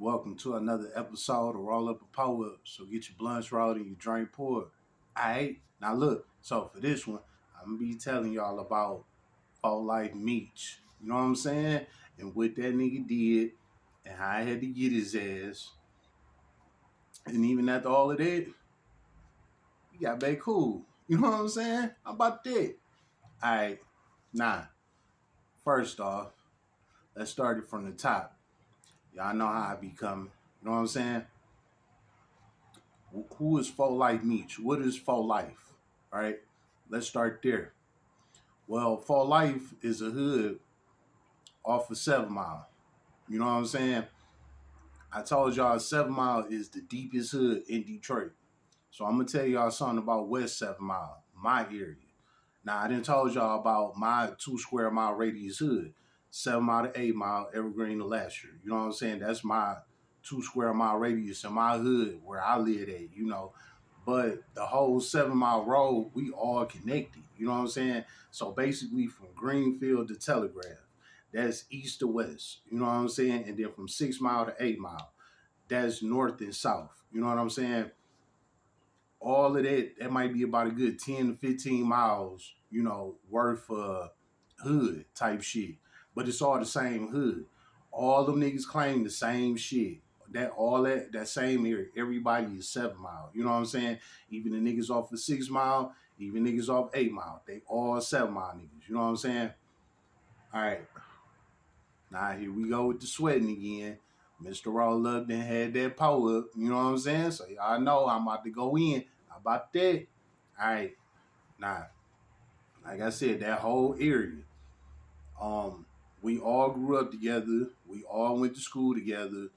Welcome to another episode of Roll Up a Power Up. So get your blunts rolled and your drink poured. Alright, now look, so for this one, I'm gonna be telling y'all about Fall Life Meech. You know what I'm saying? And what that nigga did and how I had to get his ass. And even after all of that, he got back cool. You know what I'm saying? How about that? Alright, nah. First off, let's start it from the top. Y'all know how I be coming. You know what I'm saying? Who is Faux Life Meech? What is Faux Life? All right, let's start there. Well, Faux Life is a hood off of 7 Mile. You know what I'm saying? I told y'all 7 Mile is the deepest hood in Detroit. So I'm gonna tell y'all something about West 7 Mile, my area. Now I didn't told y'all about my 2 square mile radius hood, 7 Mile to 8 Mile, Evergreen to Lasher. You know what I'm saying? That's my 2 square mile radius in my hood where I live at. But the whole 7 Mile road, we all connected. You know what I'm saying? So basically, from Greenfield to Telegraph, that's east to west. You know what I'm saying? And then from 6 Mile to 8 Mile, that's north and south. You know what I'm saying? All of that might be about a good 10 to 15 miles, worth of hood type shit. But it's all the same hood. All them niggas claim the same shit. That same area. Everybody is 7 Mile. You know what I'm saying? Even the niggas off of 6 Mile, even niggas off 8 Mile. They all 7 Mile niggas. You know what I'm saying? Alright. Now here we go with the sweating again. Mr. Roll Up then had that power up. You know what I'm saying? So y'all know I'm about to go in. How about that? Alright. Now, like I said, that whole area. Um, we all grew up together. We all went to school together.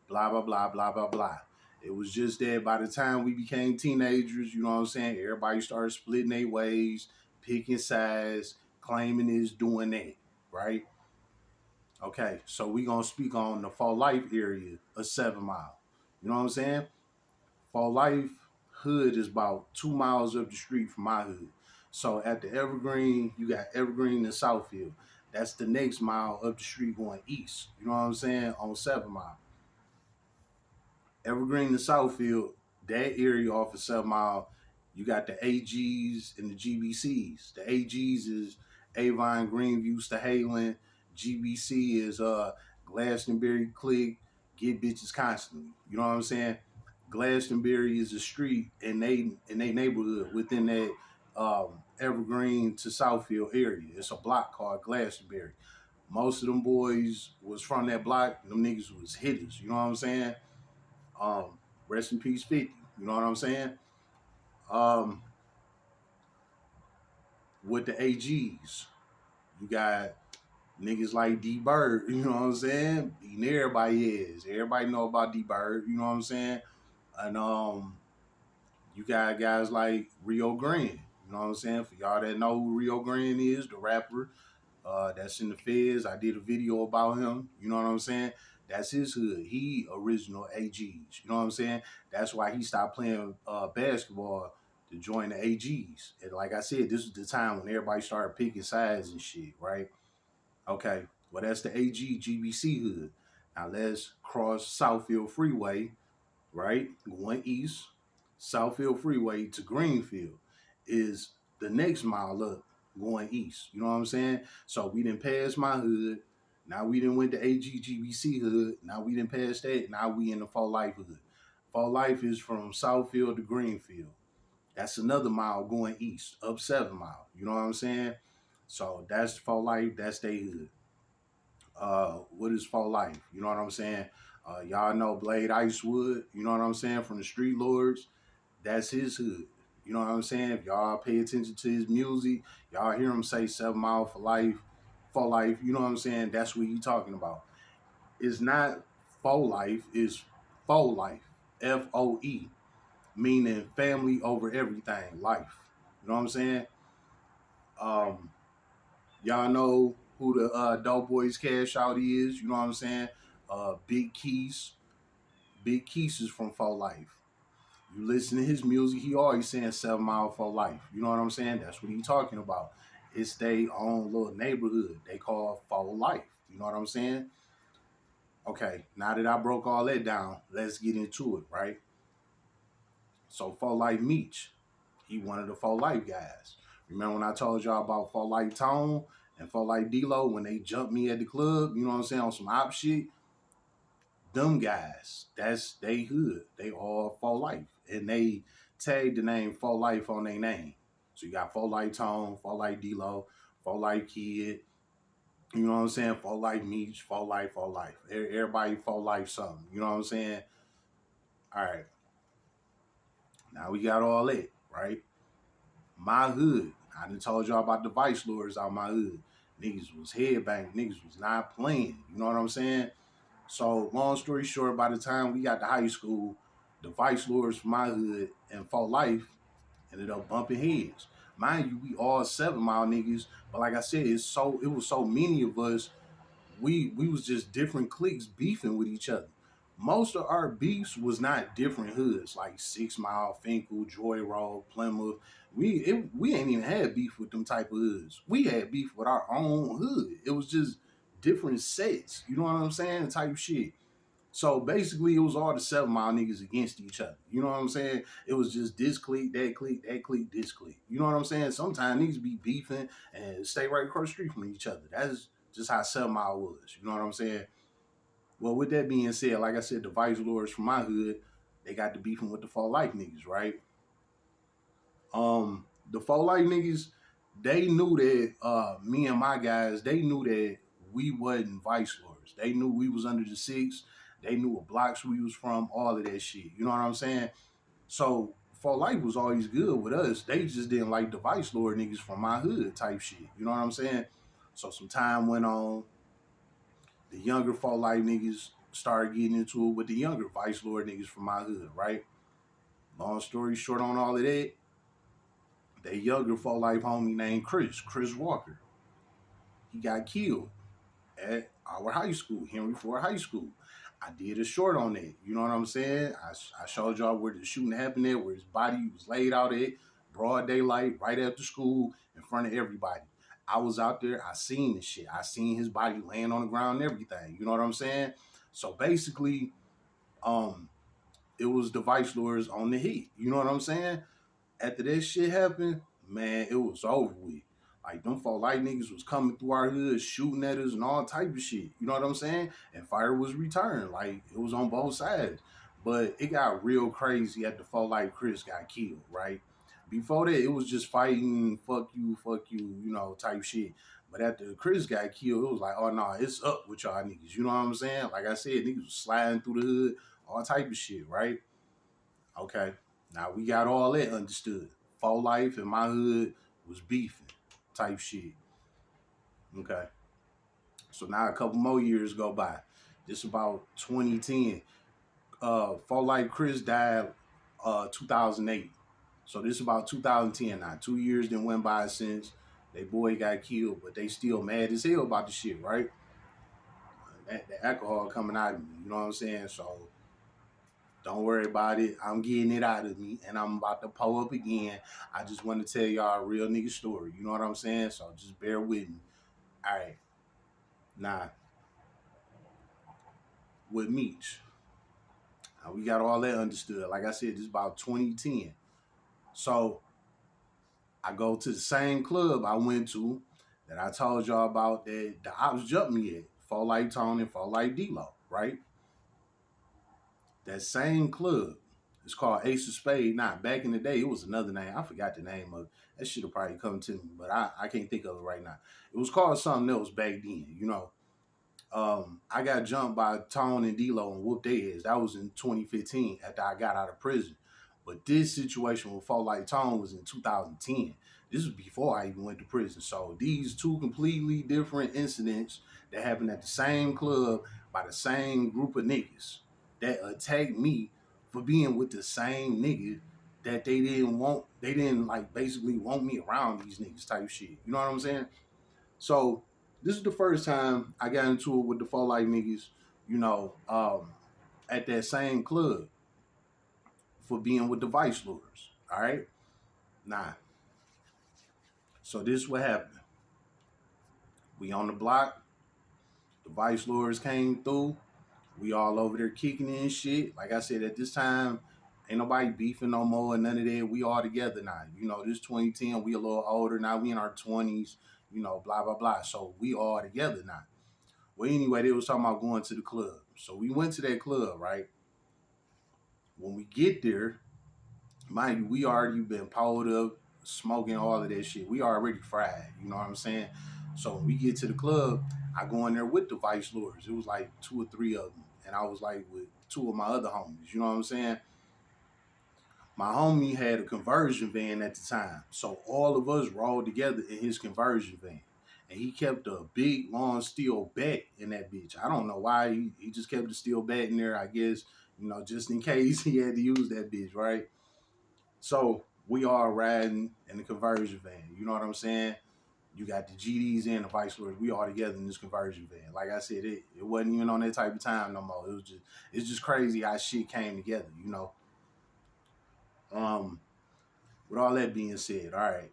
Blah blah blah blah blah blah. It was just that by the time we became teenagers, you know what I'm saying? Everybody started splitting their ways, picking sides, claiming this, doing that, right? Okay, so we gonna speak on the Fall Life area of 7 Mile. You know what I'm saying? Fall Life hood is about 2 miles up the street from my hood. So at the Evergreen, you got Evergreen and Southfield. That's the next mile up the street going east. You know what I'm saying? On 7 Mile. Evergreen and Southfield, that area off of 7 Mile, you got the AGs and the GBCs. The AGs is Avon, Greenview, Stahaling. GBC is Glastonbury, Click, Get Bitches Constantly. You know what I'm saying? Glastonbury is a street in they neighborhood within that Evergreen to Southfield area. It's a block called Glastonbury. Most of them boys was from that block. Them niggas was hitters. You know what I'm saying? Um, Rest in peace, 50. You know what I'm saying? Um, with the AGs, you got niggas like D Bird. You know what I'm saying? Beating everybody is. Everybody know about D Bird. You know what I'm saying? And you got guys like Rio Grande. You know what I'm saying? For y'all that know who Rio Grande is, the rapper, that's in the feds. I did a video about him. You know what I'm saying? That's his hood. He original AGs. You know what I'm saying? That's why he stopped playing basketball to join the AGs. And like I said, this was the time when everybody started picking sides and shit, right? Okay. Well, that's the AG GBC hood. Now let's cross Southfield Freeway, right? Going east. Southfield Freeway to Greenfield is the next mile up going east. You know what I'm saying? So we didn't pass my hood. Now we didn't went to AGGBC hood. Now we didn't pass that. Now we in the Fall Life hood. Fall Life is from Southfield to Greenfield. That's another mile going east, up 7 Mile. You know what I'm saying? So that's Fall Life. That's their hood. What is Fall Life? You know what I'm saying? Y'all know Blade Icewood. You know what I'm saying? From the Street Lords. That's his hood. You know what I'm saying? If y'all pay attention to his music, y'all hear him say 7 Mile for life. You know what I'm saying? That's what he talking about. It's not faux life, it's faux life. FOE, meaning family over everything, life. You know what I'm saying? Um, y'all know who the Dope Boys Cash Out is. You know what I'm saying? Big Keys. Big Keys is from Faux Life. You listen to his music, he always saying 7 Mile for life. You know what I'm saying? That's what he talking about. It's their own little neighborhood. They call Faux Life. You know what I'm saying? Okay, now that I broke all that down, let's get into it, right? So For Life Meech, he one of the For Life guys. Remember when I told y'all about For Life Tone and For Life D-Lo when they jumped me at the club, you know what I'm saying, on some op shit? Them guys, that's they hood. They all For Life. And they tagged the name For Life on their name. So you got For Life Tone, For Life D-Lo, For Life Kid, you know what I'm saying? For Life Meech, For Life, For Life. Everybody For Life something. You know what I'm saying? All right. Now we got all that, right? My hood. I done told y'all about the ViceLords out my hood. Niggas was headbanging. Niggas was not playing. You know what I'm saying? So long story short, by the time we got to high school, the ViceLords from my hood and For Life ended up bumping heads. Mind you, we all 7 Mile niggas, but like I said, it was so many of us. We was just different cliques beefing with each other. Most of our beefs was not different hoods like 6 Mile, Finkel, Joy Road, Plymouth. We ain't even had beef with them type of hoods. We had beef with our own hood. It was just different sets. You know what I'm saying? Type shit. So basically, it was all the 7 Mile niggas against each other. You know what I'm saying? It was just this clique, that clique, that clique, this clique. You know what I'm saying? Sometimes niggas be beefing and stay right across the street from each other. That's just how 7 Mile was. You know what I'm saying? Well, with that being said, like I said, the ViceLords from my hood, they got to beefing with the For Life niggas, right? The For Life niggas, they knew that me and my guys, they knew that we wasn't ViceLords. They knew we was under the six. They knew what blocks we was from, all of that shit. You know what I'm saying? So For Life was always good with us. They just didn't like the ViceLord niggas from my hood type shit. You know what I'm saying? So some time went on. The younger For Life niggas started getting into it with the younger ViceLord niggas from my hood, right? Long story short on all of that, that younger For Life homie named Chris Walker, he got killed at our high school, Henry Ford High School. I did a short on that. You know what I'm saying? I showed y'all where the shooting happened at, where his body was laid out at, broad daylight, right after school, in front of everybody. I was out there. I seen the shit. I seen his body laying on the ground and everything. You know what I'm saying? So basically, um, it was the ViceLords on the heat. You know what I'm saying? After that shit happened, man, it was over with. Like them For Life niggas was coming through our hood, shooting at us and all type of shit. You know what I'm saying? And fire was returned. Like it was on both sides. But it got real crazy after For Life Chris got killed, right? Before that, it was just fighting, fuck you know, type shit. But after Chris got killed, it was like, oh no, it's up with y'all niggas. You know what I'm saying? Like I said, niggas was sliding through the hood, all type of shit, right? Okay. Now we got all that understood. For Life in my hood was beefing type shit. Okay. So now a couple more years go by. This about 2010. For Life Chris died 2008. So this about 2010 now. 2 years then went by since they boy got killed, but they still mad as hell about the shit, right? The alcohol coming out of me, you know what I'm saying? So don't worry about it. I'm getting it out of me and I'm about to pull up again. I just want to tell y'all a real nigga story. You know what I'm saying? So just bear with me. All right. Now, with Meech, we got all that understood. Like I said, this is about 2010. So I go to the same club I went to that I told y'all about that the ops jumped me at. For Life Tone and For Life D-Lo, right? That same club. It's called Ace of Spade. Now, back in the day, it was another name. I forgot the name of it. That should have probably come to me, but I can't think of it right now. It was called something else back then, you know. I got jumped by Tone and D-Lo and whooped their heads. That was in 2015 after I got out of prison. But this situation with For Life Tone was in 2010. This was before I even went to prison. So these two completely different incidents that happened at the same club by the same group of niggas that attacked me for being with the same nigga that they didn't like basically want me around these niggas type shit. You know what I'm saying? So this is the first time I got into it with the For Life niggas, you know, at that same club for being with the ViceLords. All right. Nah. So this is what happened. We on the block. The ViceLords came through. We all over there kicking it and shit. Like I said, at this time, ain't nobody beefing no more and none of that. We all together now. You know, this 2010, we a little older now. We in our 20s, you know, blah, blah, blah. So we all together now. Well, anyway, they was talking about going to the club. So we went to that club, right? When we get there, mind you, we already been pulled up, smoking all of that shit. We already fried, you know what I'm saying? So when we get to the club, I go in there with the ViceLords. It was like 2 or 3 of them. And I was like with 2 of my other homies, you know what I'm saying? My homie had a conversion van at the time. So all of us rolled together in his conversion van. And he kept a big, long steel bat in that bitch. I don't know why. He just kept the steel bat in there, I guess, you know, just in case he had to use that bitch, right? So we all riding in the conversion van. You know what I'm saying? You got the GDs and the ViceLords. We all together in this conversion van. Like I said, it wasn't even on that type of time no more. It's just crazy how shit came together, you know. Um, with all that being said, all right,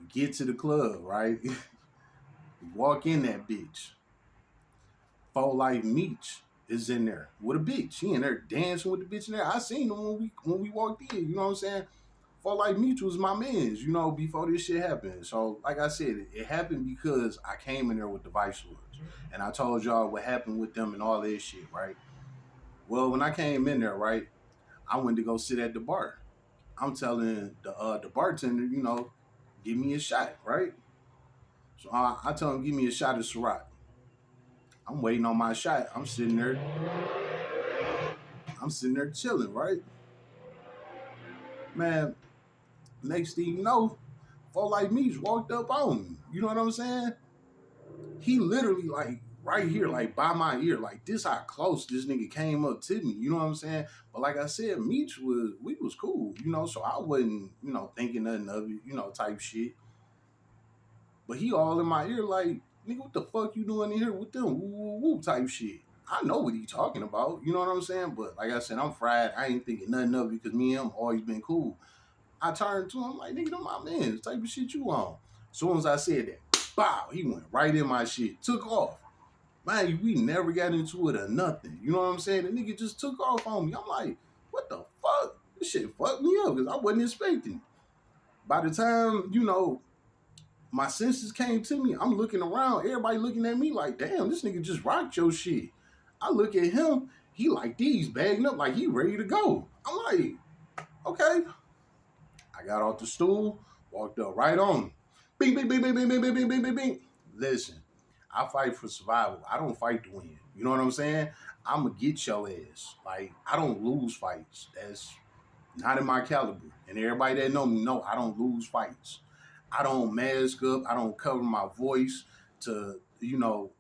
we get to the club, right? We walk in that bitch. Full Life Meech is in there with a bitch. He in there dancing with the bitch in there. I seen him when we walked in. You know what I'm saying? For like Mutual was my man's, you know, before this shit happened. So, like I said, it happened because I came in there with the ViceLords. And I told y'all what happened with them and all this shit, right? Well, when I came in there, right, I went to go sit at the bar. I'm telling the bartender, you know, give me a shot, right? So I tell him, give me a shot of Ciroc. I'm waiting on my shot. I'm sitting there chilling, right? Man, next thing you know, folk like me walked up on me. You know what I'm saying? He literally like right here, like by my ear, like this how close this nigga came up to me. You know what I'm saying? But like I said, we was cool, you know, so I wasn't, you know, thinking nothing of it, you know, type shit. But he all in my ear like, nigga, what the fuck you doing in here with them? Woo woo woo type shit. I know what he talking about, you know what I'm saying? But like I said, I'm fried. I ain't thinking nothing of it because me and him always been cool. I turned to him like, nigga, them my man, type of shit you on. Soon as I said that, bow, he went right in my shit, took off. Man, we never got into it or nothing. You know what I'm saying? The nigga just took off on me. I'm like, what the fuck? This shit fucked me up because I wasn't expecting it. By the time, you know, my senses came to me, I'm looking around, everybody looking at me like, damn, this nigga just rocked your shit. I look at him, he like these bagging up like he ready to go. I'm like, okay. I got off the stool, walked up right on him. Bing, bing, bing, bing, bing, bing, bing, bing, bing, bing, bing. Listen, I fight for survival. I don't fight to win. You know what I'm saying? I'm going to get your ass. Like, I don't lose fights. That's not in my caliber. And everybody that know me know I don't lose fights. I don't mask up. I don't cover my voice to, you know,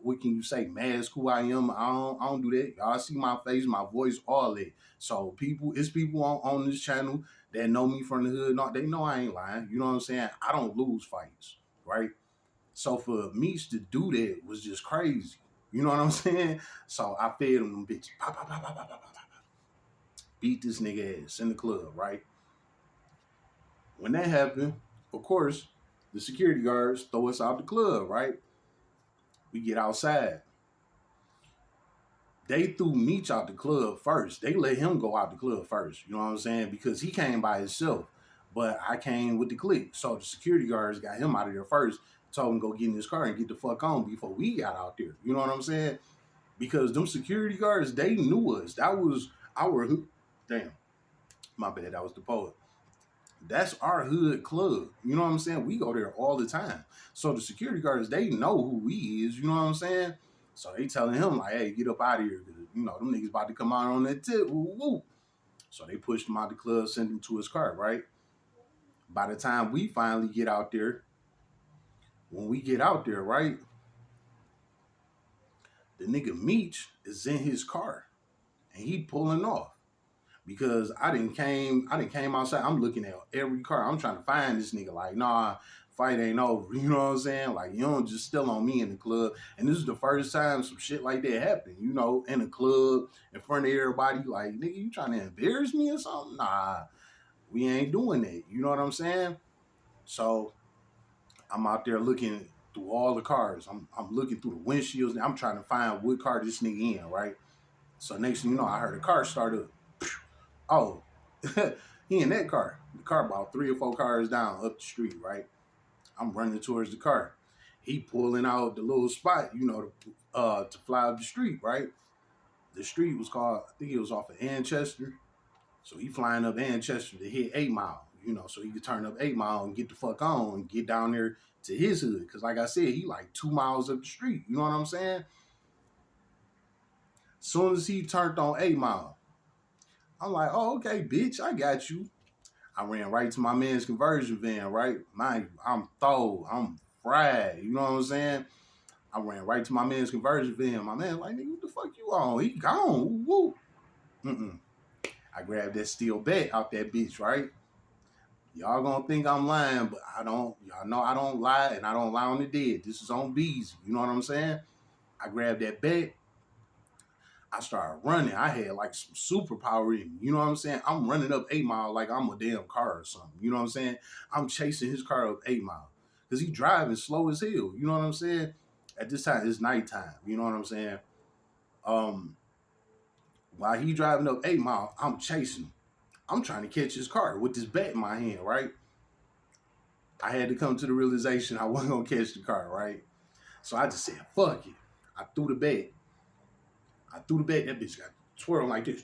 what can you say, mask who I am. I don't do that. Y'all see my face, my voice, all that. So it's people on this channel that know me from the hood. No, they know I ain't lying. You know what I'm saying? I don't lose fights, right? So for Meech to do that was just crazy. You know what I'm saying? So I fed him them bitches. Pop, pop, pop, pop, pop, pop, pop. Beat this nigga ass in the club, right? When that happened, of course, the security guards throw us out the club, right? We get outside. They threw Meech out the club first. They let him go out the club first. You know what I'm saying? Because he came by himself. But I came with the clique. So the security guards got him out of there first. Told him go get in his car and get the fuck on before we got out there. You know what I'm saying? Because them security guards, they knew us. That was our damn. My bad, that was the poet. That's our hood club. You know what I'm saying? We go there all the time. So the security guards, they know who we is. You know what I'm saying? So they telling him like, hey, get up out of here. You know, them niggas about to come out on that tip. Woo, woo. So they pushed him out the club, sent him to his car, right? By the time we finally get out there, when we get out there, right? The nigga Meech is in his car and he pulling off. Because I didn't came outside. I'm looking at every car. I'm trying to find this nigga. Like, nah, fight ain't over. You know what I'm saying? Like, you don't just still on me in the club. And this is the first time some shit like that happened. You know, in the club, in front of everybody. Like, nigga, you trying to embarrass me or something? Nah, we ain't doing that. You know what I'm saying? So I'm out there looking. through all the cars. I'm looking through the windshields and I'm trying to find what car this nigga in, right? So next thing you know, I heard a car start up. Oh, he in that car. The car about 3 or 4 cars down up the street, right? I'm running towards the car. He pulling out the little spot, to fly up the street, right? The street was called, I think it was off of Anchester. So he flying up Manchester to hit 8 Mile, so he could turn up 8 Mile and get the fuck on and get down there to his hood. Cause like I said, he like 2 miles up the street. You know what I'm saying? Soon as he turned on 8 Mile, I'm like, oh, okay, bitch, I got you. I ran right to my man's conversion van, right? Mind you, I'm thawed, I'm fried. You know what I'm saying? I ran right to my man's conversion van. My man like, nigga, what the fuck you on? He gone. Woo. Mm-mm. I grabbed that steel bat out that bitch, right? Y'all gonna think I'm lying, but I don't. Y'all know I don't lie, and I don't lie on the dead. This is on Beezy. You know what I'm saying? I grabbed that bat. I started running. I had like some superpower in me. You know what I'm saying? I'm running up 8 Mile like I'm a damn car or something. You know what I'm saying? I'm chasing his car up 8 Mile because he driving slow as hell. You know what I'm saying? At this time, it's nighttime. You know what I'm saying? Um, while he driving up 8 Mile, I'm chasing him. I'm trying to catch his car with this bat in my hand, right? I had to come to the realization I wasn't gonna catch the car, right? So I just said, fuck it. I threw the bat. That bitch got twirling like this.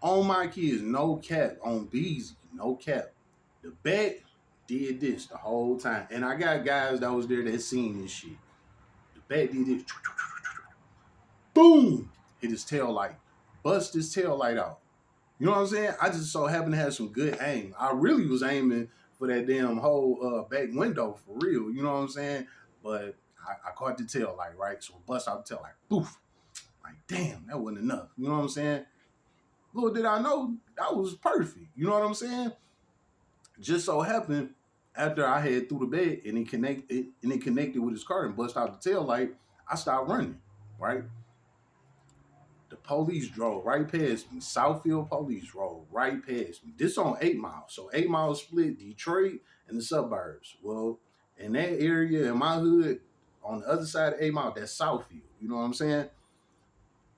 On my kids, no cap. On Beezy, no cap. The bat did this the whole time. And I got guys that was there that seen this shit. The bat did this. Boom! Hit his tail light. Bust his tail light out. You know what I'm saying? I just so happened to have some good aim. I really was aiming for that damn whole back window for real. You know what I'm saying? But I caught the tail light, right? So bust out the tail light. Poof. Like, damn, that wasn't enough. You know what I'm saying? Little did I know that was perfect. You know what I'm saying? Just so happened after I had through the bed and it connected with his car and bust out the tail light, I stopped running, right? The police drove right past me. Southfield police drove right past me. This on 8 Mile. So 8 Mile split Detroit and the suburbs. Well, in that area in my hood, on the other side of 8 Mile, that's Southfield. You know what I'm saying?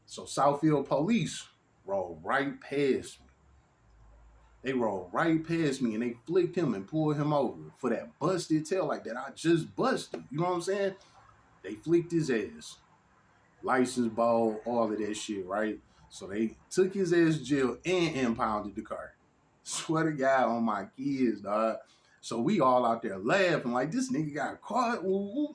So Southfield police rolled right past me. They rolled right past me and they flicked him and pulled him over for that busted tail like that I just busted. You know what I'm saying? They flicked his ass. License ball, all of that shit, right? So they took his ass to jail and impounded the car. Swear to God on my kids, dog. So we all out there laughing like this nigga got caught,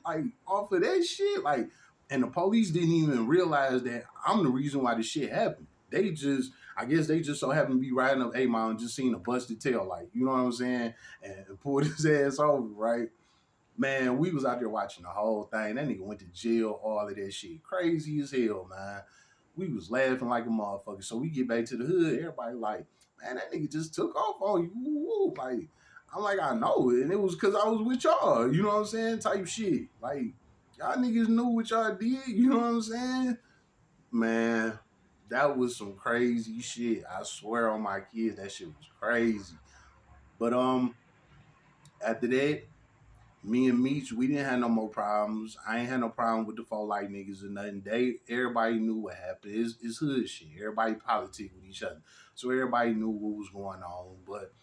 like off of that shit, like. And the police didn't even realize that I'm the reason why this shit happened. I guess they just so happened to be riding up 8 Mile and just seen a busted tail light. You know what I'm saying? And pulled his ass over, right? Man, we was out there watching the whole thing. That nigga went to jail, all of that shit. Crazy as hell, man. We was laughing like a motherfucker. So we get back to the hood. Everybody like, man, that nigga just took off on you. Woo. Like, I'm like, I know it. And it was because I was with y'all. You know what I'm saying? Type shit. Like, y'all niggas knew what y'all did. You know what I'm saying? Man, that was some crazy shit. I swear on my kids, that shit was crazy. But after that, me and Meech, we didn't have no more problems. I ain't had no problem with the faux light niggas or nothing. Everybody knew what happened. It's hood shit. Everybody politic with each other. So everybody knew what was going on. But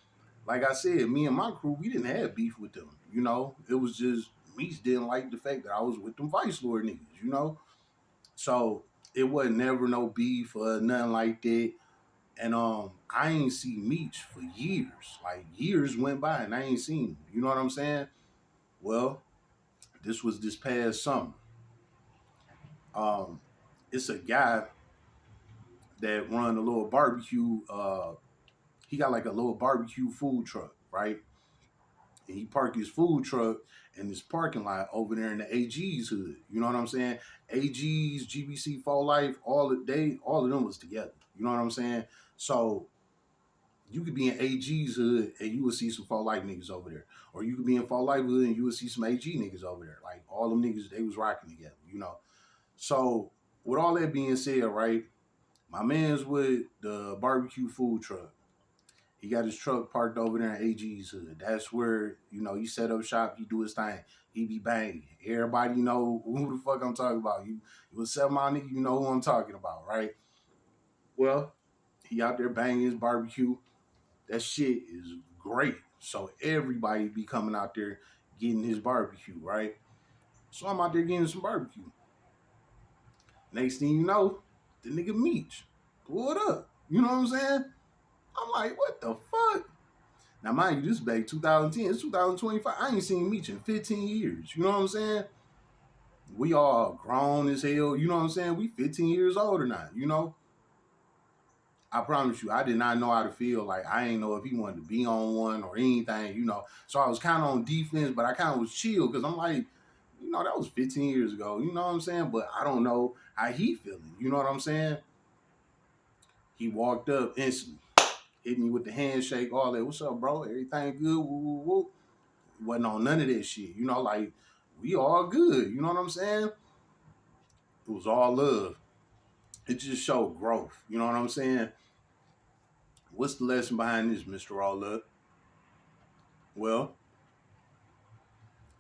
like I said, me and my crew, we didn't have beef with them. You know, it was just Meech didn't like the fact that I was with them ViceLords niggas, you know? So it wasn't never no beef or nothing like that. And I ain't seen Meech for years. Like years went by and I ain't seen him. You know what I'm saying? Well, this was this past summer. Um, it's a guy that run a little barbecue. He got like a little barbecue food truck, right? And he parked his food truck in this parking lot over there in the AG's hood. You know what I'm saying? AG's, GBC, Fall Life, all of them was together. You know what I'm saying? So you could be in AG's hood and you would see some Fall Life niggas over there. Or you could be in Fall Life hood and you would see some AG niggas over there. Like all them niggas, they was rocking together, you know. So with all that being said, right, my man's with the barbecue food truck. He got his truck parked over there in AG's hood. That's where, he set up shop, he do his thing. He be banging. Everybody know who the fuck I'm talking about. You a 7 Mile nigga, you know who I'm talking about, right? Well, he out there banging his barbecue. That shit is great. So everybody be coming out there getting his barbecue, right? So I'm out there getting some barbecue. Next thing you know, the nigga Meech pulled up. You know what I'm saying? I'm like, what the fuck? Now, mind you, this is back 2010. It's 2025. I ain't seen Meech in 15 years. You know what I'm saying? We all grown as hell. You know what I'm saying? We 15 years older now, I promise you, I did not know how to feel. Like, I ain't know if he wanted to be on one or anything. So I was kind of on defense, but I kind of was chill because I'm like, that was 15 years ago. You know what I'm saying? But I don't know how he feeling. You know what I'm saying? He walked up instantly, hit me with the handshake, all that. What's up, bro? Everything good? Woo, woo, woo. Wasn't on none of that shit. Like, we all good. You know what I'm saying? It was all love. It just showed growth. You know what I'm saying? What's the lesson behind this, Mr. All Up? Well,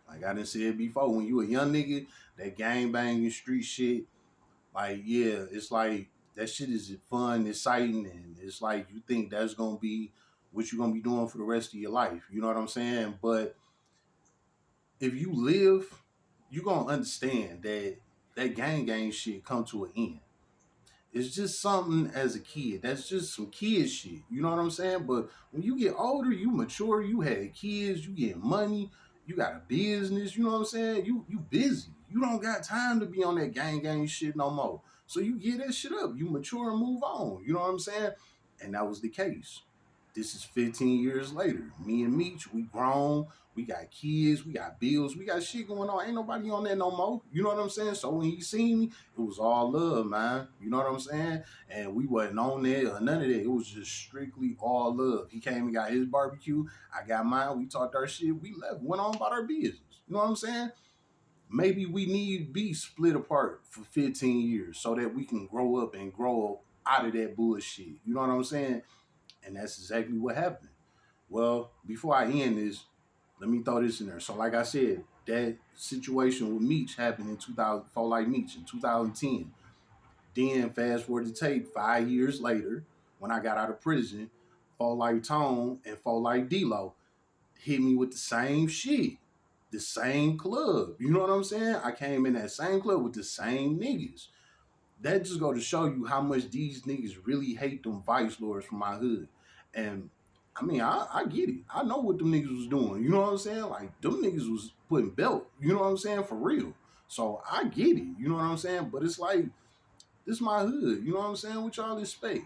like I done said before, when you a young nigga, that gang banging street shit, like, yeah, it's like that shit is fun, exciting, and it's like you think that's gonna be what you're gonna be doing for the rest of your life. You know what I'm saying? But if you live, you're gonna understand that that gang shit come to an end. It's just something as a kid. That's just some kid shit. You know what I'm saying? But when you get older, you mature, you had kids, you get money, you got a business, you know what I'm saying? You busy. You don't got time to be on that gang shit no more. So you get that shit up. You mature and move on. You know what I'm saying? And that was the case. This is 15 years later. Me and Meech, we grown, we got kids, we got bills, we got shit going on. Ain't nobody on that no more. You know what I'm saying? So when he seen me, it was all love, man. You know what I'm saying? And we wasn't on there or none of that. It was just strictly all love. He came and got his barbecue. I got mine. We talked our shit. We left, went on about our business. You know what I'm saying? Maybe we need to be split apart for 15 years so that we can grow up and grow out of that bullshit. You know what I'm saying? And that's exactly what happened. Well, before I end this, let me throw this in there. So, like I said, that situation with Meech happened in 2000, for like Meech in 2010. Then, fast forward to tape 5 years later, when I got out of prison, For Like Tone and For Like D-Lo hit me with the same shit, the same club. You know what I'm saying? I came in that same club with the same niggas. That just go to show you how much these niggas really hate them ViceLords from my hood. And I mean, I get it. I know what them niggas was doing. You know what I'm saying? Like, them niggas was putting belt. You know what I'm saying? For real. So I get it. You know what I'm saying? But it's like, this my hood. You know what I'm saying? What y'all expect?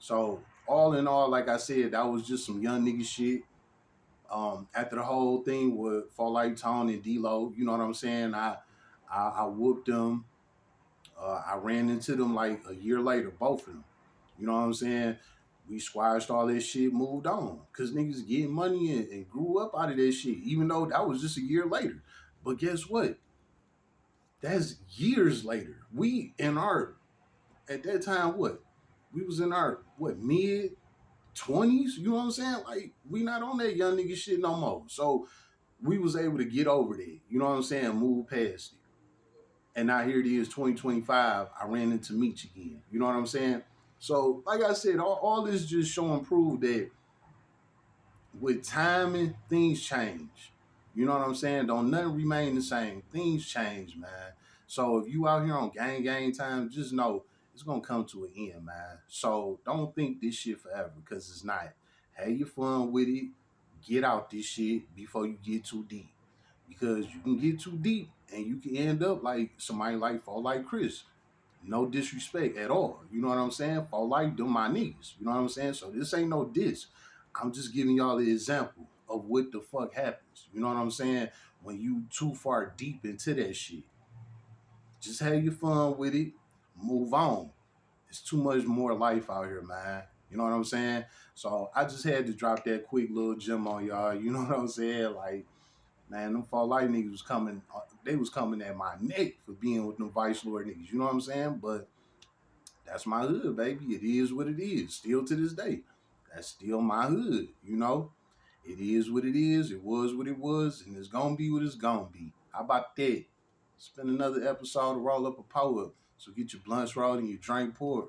So all in all, like I said, that was just some young nigga shit. After the whole thing with For Like Tone and D-Lo, you know what I'm saying? I whooped them. I ran into them like a year later, both of them. You know what I'm saying? We squashed all that shit, moved on. Cause niggas getting money and grew up out of that shit, even though that was just a year later. But guess what? That's years later. We in our, at that time, what? We was in our, what, mid 20s? You know what I'm saying? Like, we not on that young nigga shit no more. So we was able to get over that. You know what I'm saying? Move past it. And now here it is, 2025. I ran into Meech again. You know what I'm saying? So, like I said, all this just showing proof that with timing, things change. You know what I'm saying? Don't nothing remain the same. Things change, man. So if you out here on gang time, just know it's gonna come to an end, man. So don't think this shit forever, because it's not. Have your fun with it. Get out this shit before you get too deep. Because you can get too deep and you can end up like somebody like Fall Like Chris. No disrespect at all. You know what I'm saying? Fall Like them my niggas. You know what I'm saying? So this ain't no diss. I'm just giving y'all an example of what the fuck happens. You know what I'm saying? When you too far deep into that shit. Just have your fun with it. Move on. It's too much more life out here, man. You know what I'm saying? So I just had to drop that quick little gem on y'all. You know what I'm saying? Like, man, them Fall Light niggas was coming. They was coming at my neck for being with them Vice Lord niggas. You know what I'm saying? But that's my hood, baby. It is what it is. Still to this day. That's still my hood, you know. It is what it is. It was what it was, and it's gonna be what it's gonna be. How about that? Spend another episode to roll up a poet. So get your blunts rolled and your drink poured.